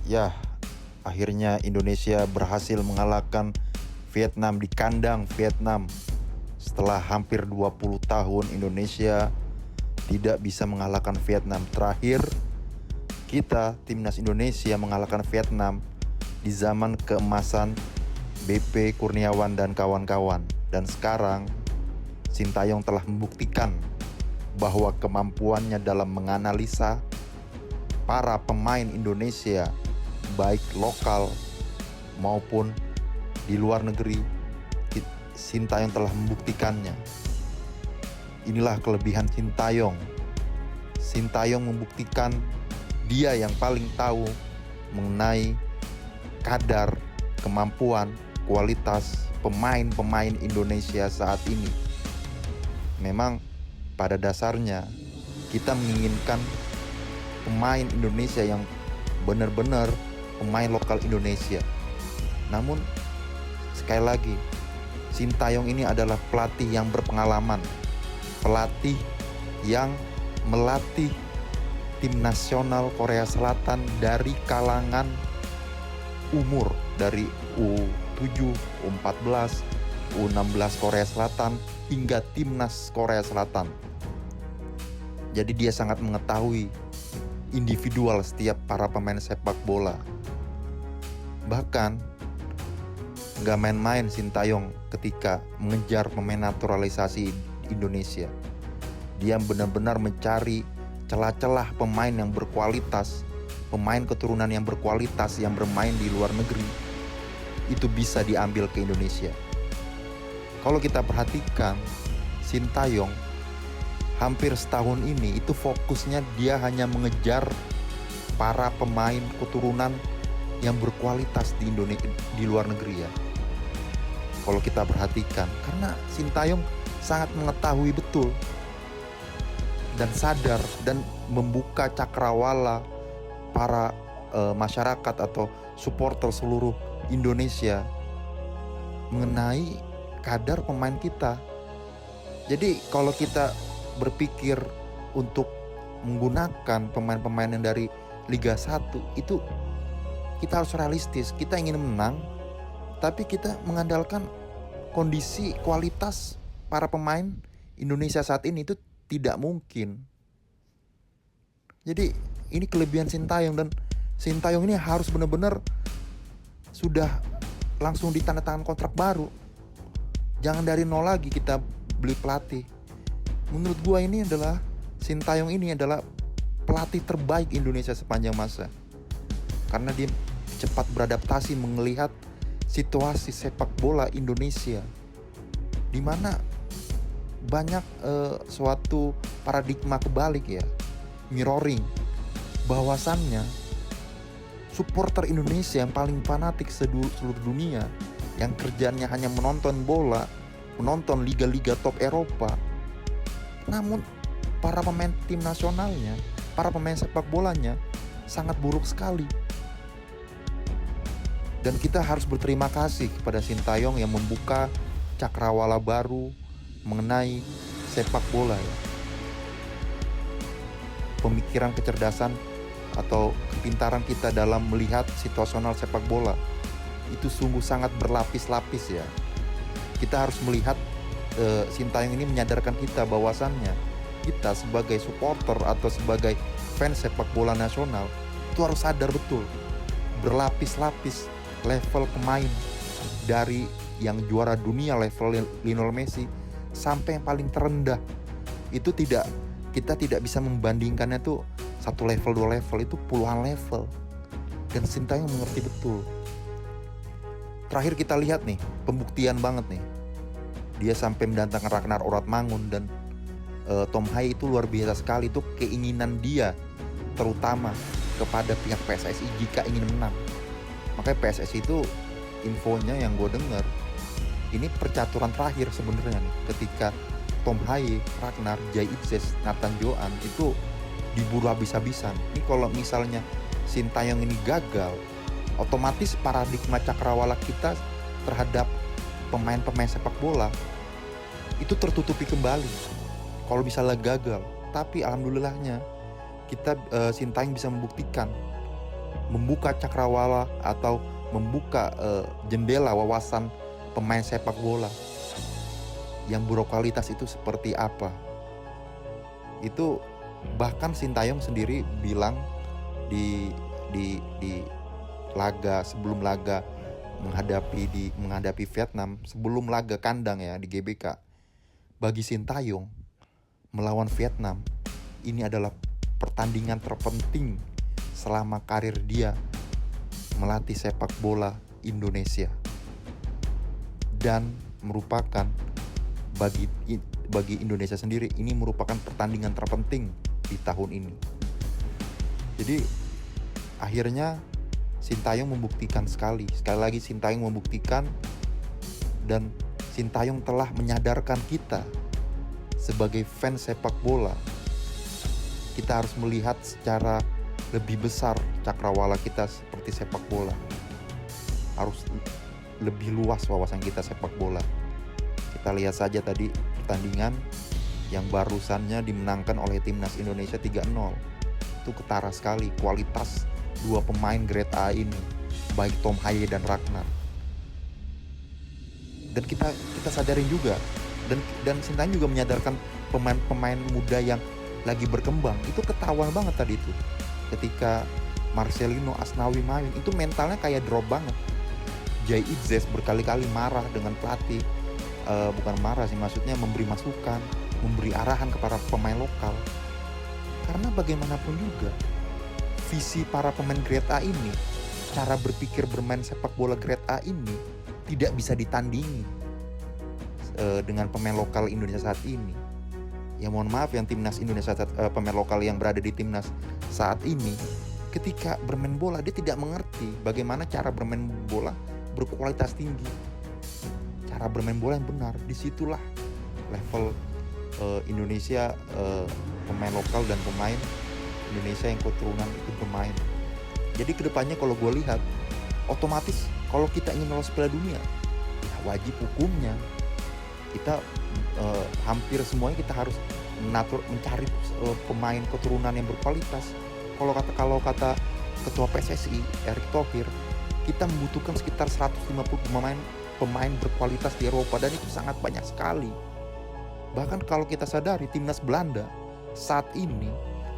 Ya, akhirnya Indonesia berhasil mengalahkan Vietnam di kandang Vietnam. Setelah hampir 20 tahun Indonesia tidak bisa mengalahkan Vietnam. Terakhir kita, timnas Indonesia, mengalahkan Vietnam di zaman keemasan BP Kurniawan dan kawan-kawan. Dan sekarang Sintayong telah membuktikan bahwa kemampuannya dalam menganalisa para pemain Indonesia, baik lokal maupun di luar negeri, Sintayong telah membuktikannya. Inilah kelebihan Sintayong. Sintayong membuktikan dia yang paling tahu mengenai kadar, kemampuan, kualitas pemain-pemain Indonesia saat ini. Memang pada dasarnya kita menginginkan pemain Indonesia yang benar-benar pemain lokal Indonesia. Namun sekali lagi, Sintayong ini adalah pelatih yang berpengalaman, pelatih yang melatih tim nasional Korea Selatan dari kalangan umur dari U7, U14, U16 Korea Selatan hingga timnas Korea Selatan. Jadi dia sangat mengetahui individual setiap para pemain sepak bola. Bahkan gak main-main Sintayong ketika mengejar pemain naturalisasi Indonesia. Dia benar-benar mencari celah-celah pemain yang berkualitas, pemain keturunan yang berkualitas yang bermain di luar negeri. Itu bisa diambil ke Indonesia. Kalau kita perhatikan, Sintayong hampir setahun ini itu fokusnya dia hanya mengejar para pemain keturunan yang berkualitas di Indonesia, di luar negeri ya. Kalau kita perhatikan, karena Sintayong sangat mengetahui betul dan sadar dan membuka cakrawala para masyarakat atau supporter seluruh Indonesia mengenai kadar pemain kita. Jadi kalau kita berpikir untuk menggunakan pemain-pemain yang dari Liga 1, itu kita harus realistis. Kita ingin menang, tapi kita mengandalkan kondisi kualitas para pemain Indonesia saat ini itu tidak mungkin. Jadi ini kelebihan Sintayong, dan Sintayong ini harus benar-benar sudah langsung ditandatangan kontrak baru. Jangan dari nol lagi kita beli pelatih. Menurut gua ini adalah Sintayong ini adalah pelatih terbaik Indonesia sepanjang masa. Karena dia cepat beradaptasi melihat situasi sepak bola Indonesia, di mana banyak suatu paradigma kebalik ya, mirroring, bahwasannya supporter Indonesia yang paling fanatik seluruh dunia, yang kerjanya hanya menonton bola, menonton liga-liga top Eropa, namun para pemain tim nasionalnya, para pemain sepak bolanya sangat buruk sekali. Dan kita harus berterima kasih kepada Sintayong yang membuka cakrawala baru mengenai sepak bola ya. Pemikiran, kecerdasan atau kepintaran kita dalam melihat situasional sepak bola itu sungguh sangat berlapis-lapis ya. Kita harus melihat Sintayong ini menyadarkan kita bahwasannya kita sebagai supporter atau sebagai fans sepak bola nasional itu harus sadar betul, berlapis-lapis level pemain, dari yang juara dunia level Lionel Messi sampai yang paling terendah. Itu kita tidak bisa membandingkannya tuh satu level, dua level, itu puluhan level. Dan Sintayong mengerti betul. Terakhir kita lihat nih, pembuktian banget nih. Dia sampai mendatangkan Ragnar Oratmangun dan Tom Hai, itu luar biasa sekali. Itu keinginan dia terutama kepada pihak PSSI jika ingin menang. Makanya PSSI itu infonya yang gue dengar, ini percaturan terakhir sebenarnya nih, ketika Tom Hai, Ragnar, Jai Itzes, Nathan Joan itu diburu habis-habisan. Ini kalau misalnya Sintayong ini gagal, otomatis paradigma cakrawala kita terhadap pemain-pemain sepak bola itu tertutupi kembali kalau misalnya gagal. Tapi alhamdulillahnya kita Sintayong bisa membuktikan membuka cakrawala atau membuka jendela wawasan pemain sepak bola yang berkualitas itu seperti apa. Itu bahkan Sintayong sendiri bilang di laga sebelum laga menghadapi Vietnam, sebelum laga kandang ya di GBK, bagi Sintayong melawan Vietnam ini adalah pertandingan terpenting selama karir dia melatih sepak bola Indonesia, dan merupakan bagi Indonesia sendiri ini merupakan pertandingan terpenting di tahun ini. Jadi akhirnya Sintayong membuktikan sekali lagi Sintayong membuktikan, dan Sintayong telah menyadarkan kita sebagai fans sepak bola. Kita harus melihat secara lebih besar cakrawala kita seperti sepak bola. Harus lebih luas wawasan kita sepak bola. Kita lihat saja tadi pertandingan yang barusannya dimenangkan oleh timnas Indonesia 3-0. Itu ketara sekali kualitas dua pemain grade A ini, baik Tom Haye dan Ragnar. Dan kita sadarin juga, dan Sintayong juga menyadarkan pemain-pemain muda yang lagi berkembang. Itu ketahuan banget tadi itu. Ketika Marcelino, Asnawi main, itu mentalnya kayak drop banget. Jay Itzes berkali-kali marah dengan pelatih. Bukan marah sih, maksudnya memberi masukan, memberi arahan kepada pemain lokal. Karena bagaimanapun juga, visi para pemain grade A ini, cara berpikir bermain sepak bola grade A ini tidak bisa ditandingi dengan pemain lokal Indonesia saat ini. Ya mohon maaf yang timnas Indonesia pemain lokal yang berada di timnas saat ini, ketika bermain bola dia tidak mengerti bagaimana cara bermain bola berkualitas tinggi, cara bermain bola yang benar. Disitulah level Indonesia, pemain lokal dan pemain Indonesia yang keturunan itu bermain. Jadi kedepannya kalau gue lihat, otomatis kalau kita ingin lolos Piala Dunia, ya wajib hukumnya kita hampir semuanya kita harus mencari pemain keturunan yang berkualitas. Kalau kata Ketua PSSI Erick Thohir, kita membutuhkan sekitar 150 pemain berkualitas di Eropa, dan itu sangat banyak sekali. Bahkan kalau kita sadari timnas Belanda saat ini,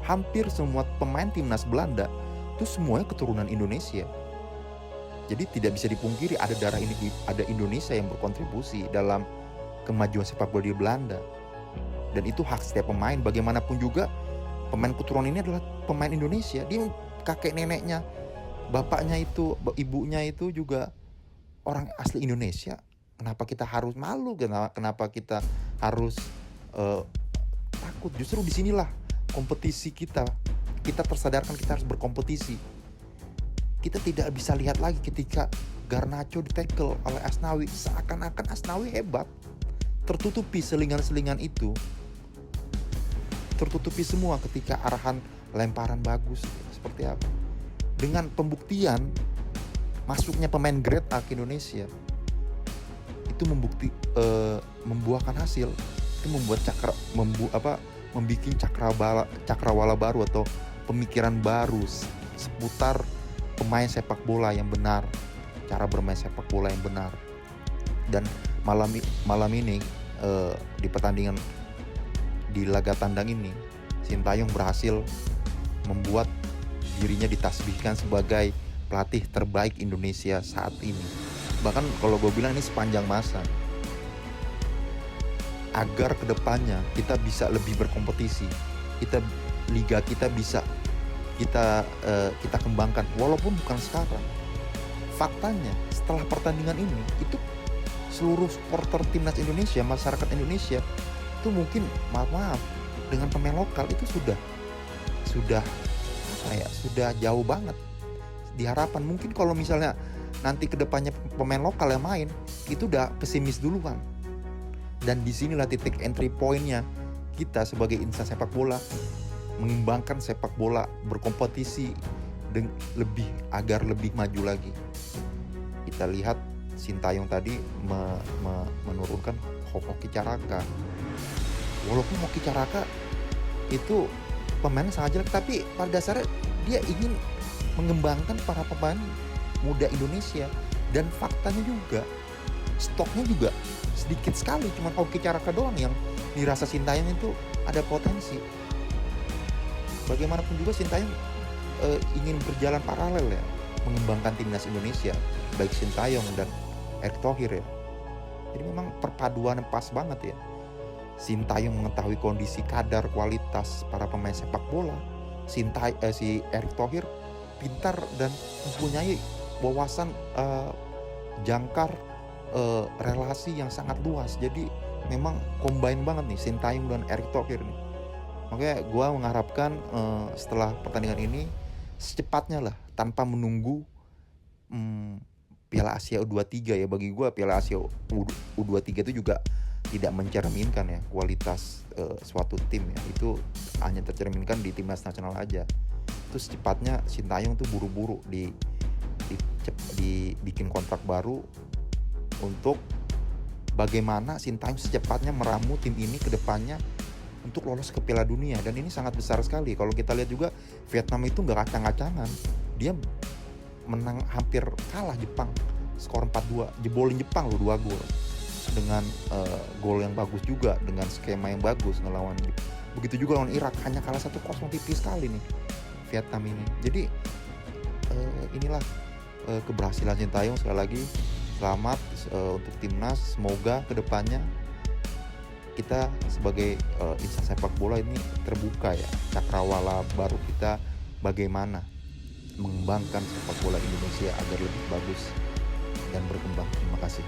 hampir semua pemain timnas Belanda itu semuanya keturunan Indonesia. Jadi tidak bisa dipungkiri ada Indonesia yang berkontribusi dalam kemajuan sepak bola di Belanda. Dan itu hak setiap pemain. Bagaimanapun juga pemain keturunan ini adalah pemain Indonesia. Dia kakek neneknya, bapaknya itu, ibunya itu juga orang asli Indonesia. Kenapa kita harus malu? Kenapa kita harus takut? Justru disinilah kompetisi kita tersadarkan kita harus berkompetisi. Kita tidak bisa lihat lagi ketika Garnacho ditackle oleh Asnawi, seakan-akan Asnawi hebat. Tertutupi selingan-selingan itu, tertutupi semua ketika arahan lemparan bagus seperti apa. Dengan pembuktian masuknya pemain grade A ke Indonesia, itu membuahkan hasil. Itu membuat membikin cakrawala baru atau pemikiran baru seputar pemain sepak bola yang benar, cara bermain sepak bola yang benar. Dan malam ini di pertandingan di laga tandang ini, Sintayong berhasil membuat dirinya ditasbihkan sebagai pelatih terbaik Indonesia saat ini. Bahkan kalau gue bilang ini sepanjang masa. Agar kedepannya kita bisa lebih berkompetisi, liga kita bisa kita kembangkan, walaupun bukan sekarang. Faktanya setelah pertandingan ini, itu seluruh supporter timnas Indonesia, masyarakat Indonesia itu mungkin maaf dengan pemain lokal itu sudah jauh banget diharapkan. Mungkin kalau misalnya nanti kedepannya pemain lokal yang main, itu udah pesimis duluan. Dan disinilah titik entry pointnya kita sebagai insan sepak bola, mengembangkan sepak bola berkompetisi agar lebih maju lagi. Kita lihat Sintayong tadi menurunkan Hoki Caraka. Walaupun Hoki Caraka itu pemainnya sangat jelek, tapi pada dasarnya dia ingin mengembangkan para pemain muda Indonesia. Dan faktanya juga stoknya juga sedikit sekali, cuma Oki Caraka doang yang dirasa Sintayong itu ada potensi. Bagaimanapun juga Sintayong ingin berjalan paralel ya, mengembangkan timnas Indonesia, baik Sintayong dan Erick Thohir ya. Jadi memang perpaduan yang pas banget ya. Sintayong mengetahui kondisi kadar kualitas para pemain sepak bola. Si Erick Thohir pintar dan mempunyai wawasan jangkar relasi yang sangat luas. Jadi memang combine banget nih Sintayong dan Erick Thohir nih. Makanya gue mengharapkan setelah pertandingan ini secepatnya lah, tanpa menunggu Piala Asia U23 ya. Bagi gue Piala Asia U23 itu juga tidak mencerminkan ya kualitas suatu tim ya. Itu hanya tercerminkan di timnas nasional aja. Itu secepatnya Sintayong tuh buru-buru dibikin kontrak baru untuk bagaimana Sintayong secepatnya meramu tim ini ke depannya untuk lolos ke Piala Dunia. Dan ini sangat besar sekali. Kalau kita lihat juga Vietnam itu gak kacang-kacangan. Dia menang, hampir kalah Jepang, skor 4-2, jebolin Jepang loh 2 gol. Dengan gol yang bagus juga, dengan skema yang bagus ngelawan. Begitu juga lawan Irak, hanya kalah 1-0 tipis sekali nih Vietnam ini. Jadi inilah keberhasilan Sintayong. Sekali lagi selamat untuk timnas. Semoga kedepannya kita sebagai insan sepak bola ini terbuka ya, cakrawala baru kita bagaimana mengembangkan sepak bola Indonesia agar lebih bagus dan berkembang. Terima kasih.